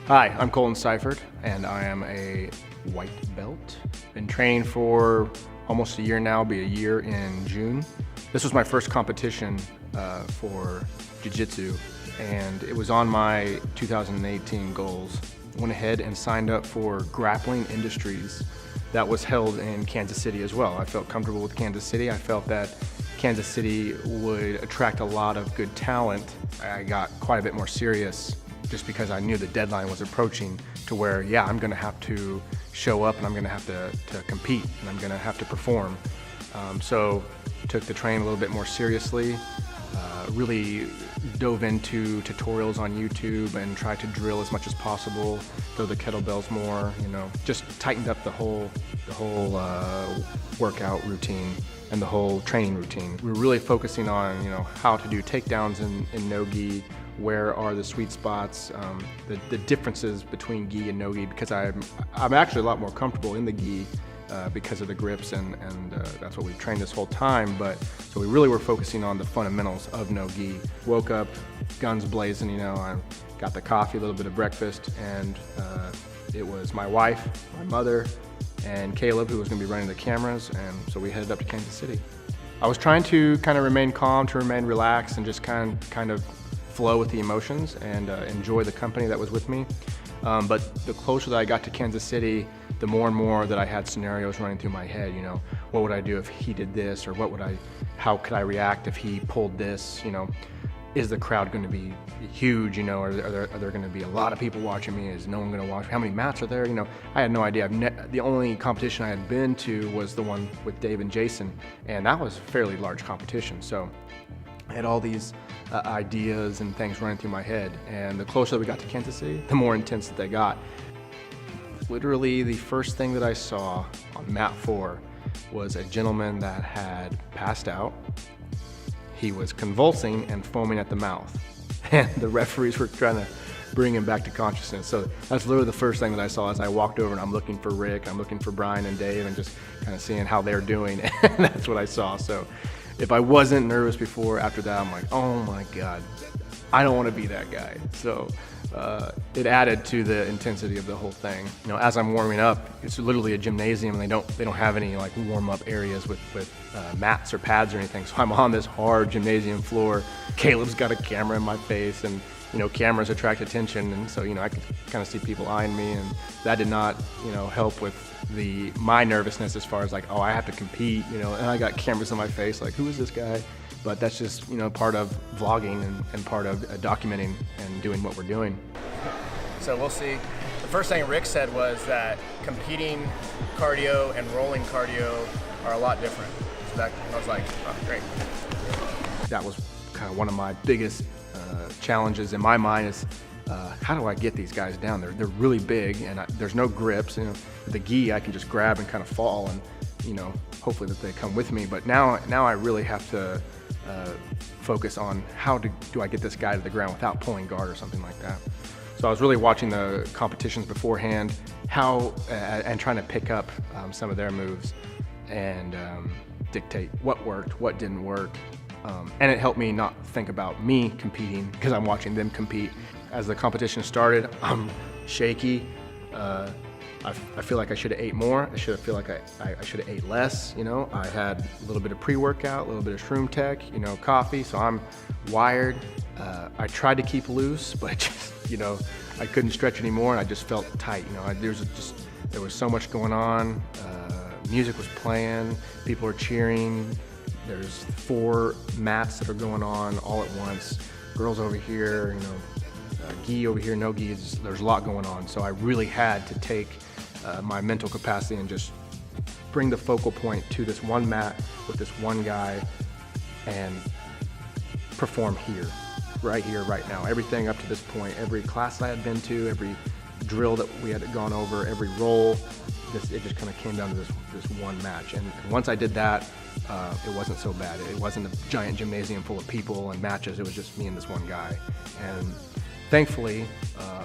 Hi, I'm Colin Seifert, and I am a white belt. Been training for almost a year now, be a year in June. This was my first competition for Jiu-Jitsu, and it was on my 2018 goals. Went ahead and signed up for Grappling Industries that was held in Kansas City as well. I felt comfortable with Kansas City. I felt that Kansas City would attract a lot of good talent. I got quite a bit more serious just because I knew the deadline was approaching to where, yeah, I'm gonna have to show up and I'm gonna have to compete and I'm gonna have to perform. So took the training a little bit more seriously, really dove into tutorials on YouTube and tried to drill as much as possible, throw the kettlebells more, just tightened up the whole workout routine and the whole training routine. We were really focusing on, how to do takedowns in no-gi, where are the sweet spots, the differences between gi and no-gi, because I'm actually a lot more comfortable in the gi because of the grips and that's what we've trained this whole time. But so we really were focusing on the fundamentals of no-gi. Woke up, guns blazing, I got the coffee, a little bit of breakfast, and it was my wife, my mother, and Caleb, who was going to be running the cameras, and so we headed up to Kansas City. I was trying to kind of remain calm, to remain relaxed, and just kind of flow with the emotions and enjoy the company that was with me. But the closer that I got to Kansas City, the more and more that I had scenarios running through my head. What would I do if he did this, or how could I react if he pulled this? Is the crowd going to be huge? Are there going to be a lot of people watching me? Is no one going to watch me? How many mats are there? I had no idea. The only competition I had been to was the one with Dave and Jason, and that was a fairly large competition. So I had all these ideas and things running through my head, and the closer that we got to Kansas City, the more intense that they got. Literally, the first thing that I saw on mat 4 was a gentleman that had passed out. He was convulsing and foaming at the mouth, and the referees were trying to bring him back to consciousness. So that's literally the first thing that I saw as I walked over, and I'm looking for Rick, I'm looking for Brian and Dave, and just kind of seeing how they're doing, and that's what I saw. So if I wasn't nervous before, after that, I'm like, oh my God, I don't want to be that guy. So it added to the intensity of the whole thing. As I'm warming up, it's literally a gymnasium, and they don't have any like warm-up areas with mats or pads or anything. So I'm on this hard gymnasium floor. Caleb's got a camera in my face, and cameras attract attention, and so I could kind of see people eyeing me, and that did not help with my nervousness as far as like, oh, I have to compete, and I got cameras in my face, like, who is this guy? But that's just part of vlogging and part of documenting and doing what we're doing. So we'll see. The first thing Rick said was that competing cardio and rolling cardio are a lot different. So I was like, oh, great. That was kind of one of my biggest challenges in my mind is how do I get these guys down? They're really big, and there's no grips. The gi I can just grab and kind of fall, and hopefully that they come with me. But now I really have to focus on how do I get this guy to the ground without pulling guard or something like that. So I was really watching the competitions beforehand, and trying to pick up some of their moves and dictate what worked, what didn't work. And it helped me not think about me competing because I'm watching them compete. As the competition started, I'm shaky. I feel like I should have ate more. I feel like I should have ate less. I had a little bit of pre-workout, a little bit of Shroom Tech, coffee. So I'm wired. I tried to keep loose, but just, I couldn't stretch anymore, and I just felt tight. There was so much going on. Music was playing. People were cheering. There's 4 mats that are going on all at once. Girls over here, gi over here, no gi. There's a lot going on. So I really had to take my mental capacity and just bring the focal point to this one mat with this one guy and perform here, right now. Everything up to this point, every class I had been to, every drill that we had gone over, every roll, it just kind of came down to this one match. And once I did that, it wasn't so bad. It wasn't a giant gymnasium full of people and matches. It was just me and this one guy. And thankfully,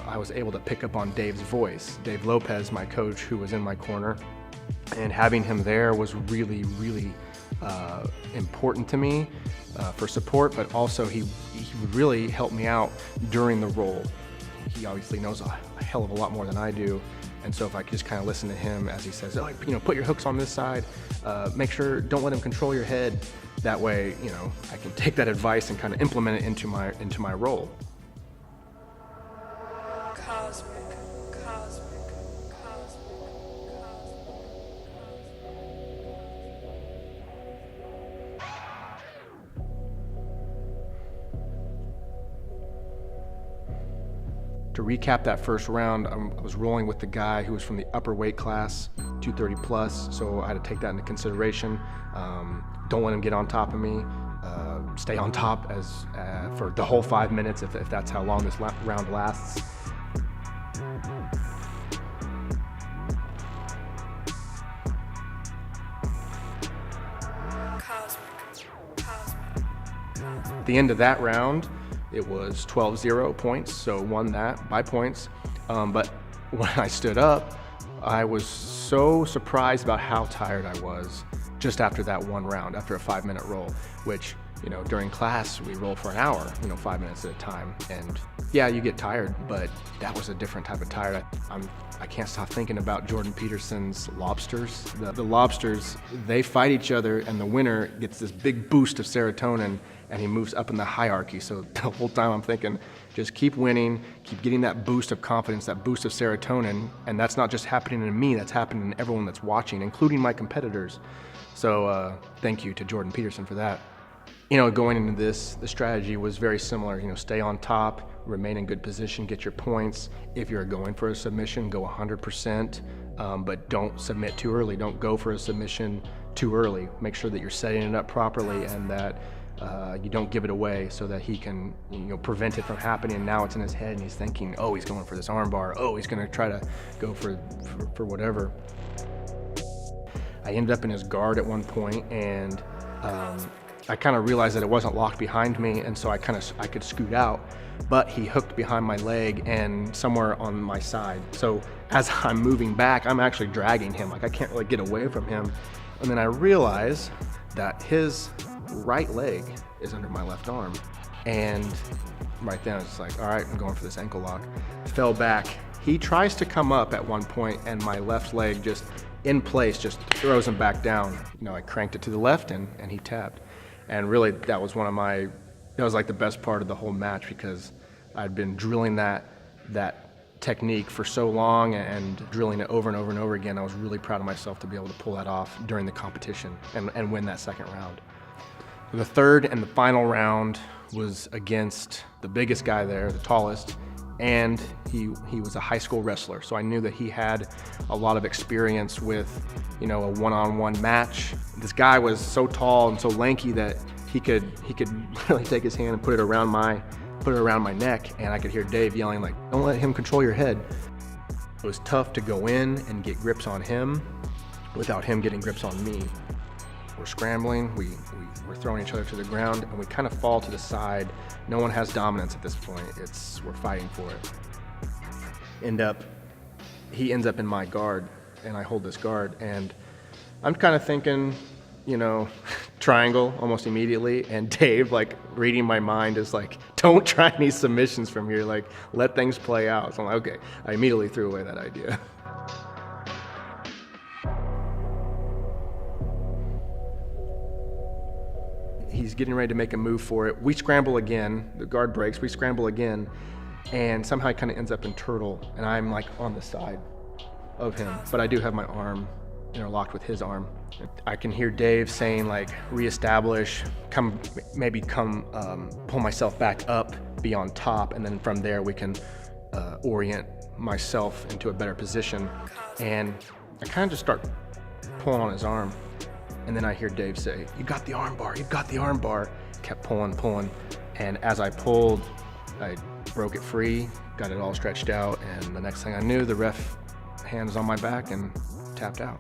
I was able to pick up on Dave's voice. Dave Lopez, my coach, who was in my corner, And having him there was really, really important to me for support, but also he really helped me out during the role. He obviously knows a hell of a lot more than I do, and so if I could just kind of listen to him as he says, oh, put your hooks on this side, make sure, don't let him control your head. That way, I can take that advice and kind of implement it into my role. To recap that first round, I was rolling with the guy who was from the upper weight class, 230 plus, so I had to take that into consideration. Don't let him get on top of me. Stay on top for the whole 5 minutes if that's how long this round lasts. At the end of that round, it was 12-0 points, so won that by points. But when I stood up, I was so surprised about how tired I was just after that one round, after a 5-minute roll, which, during class we roll for an hour, 5 minutes at a time. And yeah, you get tired, but that was a different type of tired. I can't stop thinking about Jordan Peterson's lobsters. The lobsters, they fight each other, and the winner gets this big boost of serotonin, and he moves up in the hierarchy. So the whole time I'm thinking, just keep winning, keep getting that boost of confidence, that boost of serotonin, and that's not just happening in me, that's happening in everyone that's watching, including my competitors. So thank you to Jordan Peterson for that. Going into this, the strategy was very similar. Stay on top, remain in good position, get your points. If you're going for a submission, go 100%, but don't submit too early. Don't go for a submission too early. Make sure that you're setting it up properly and that you don't give it away so that he can prevent it from happening. And now it's in his head and he's thinking, oh, he's going for this arm bar. Oh, he's going to try to go for whatever. I ended up in his guard at one point, and I kind of realized that it wasn't locked behind me, and so I could scoot out, but he hooked behind my leg and somewhere on my side. So as I'm moving back, I'm actually dragging him. Like, I can't really get away from him. And then I realize that his right leg is under my left arm. And right then I was like, all right, I'm going for this ankle lock. Fell back. He tries to come up at one point, and my left leg just in place just throws him back down. I cranked it to the left and he tapped. And really, that was like the best part of the whole match, because I'd been drilling that technique for so long and drilling it over and over and over again. I was really proud of myself to be able to pull that off during the competition and win that second round. The third and the final round was against the biggest guy there, the tallest, and he was a high school wrestler. So I knew that he had a lot of experience with, a one-on-one match. This guy was so tall and so lanky that he could really take his hand and put it around my neck, and I could hear Dave yelling like, don't let him control your head. It was tough to go in and get grips on him without him getting grips on me. We're scrambling, we're throwing each other to the ground, and we kind of fall to the side. No one has dominance at this point. We're fighting for it. He ends up in my guard, and I hold this guard, and I'm kind of thinking, triangle almost immediately, and Dave, like, reading my mind, is like, don't try any submissions from here, like, let things play out. So I'm like, okay. I immediately threw away that idea. He's getting ready to make a move for it. We scramble again, the guard breaks, we scramble again, and somehow he kind of ends up in turtle, and I'm like on the side of him, but I do have my arm interlocked with his arm. I can hear Dave saying like, reestablish, pull myself back up, be on top, and then from there we can orient myself into a better position. And I kind of just start pulling on his arm. And then I hear Dave say, you got the arm bar, you got the arm bar. Kept pulling. And as I pulled, I broke it free, got it all stretched out. And the next thing I knew, the ref hand was on my back and tapped out.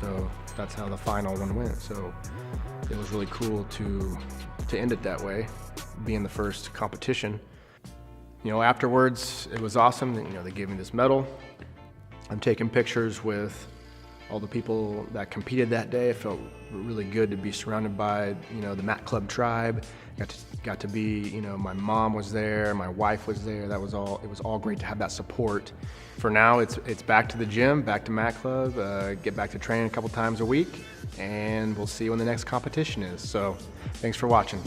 So that's how the final one went. So it was really cool to end it that way, being the first competition. Afterwards, it was awesome. They gave me this medal. I'm taking pictures with all the people that competed that day. It felt really good to be surrounded by, the Mat Club tribe. Got to be, my mom was there, my wife was there. It was all great to have that support. For now, it's back to the gym, back to Mat Club, get back to training a couple times a week, and we'll see when the next competition is. So, thanks for watching.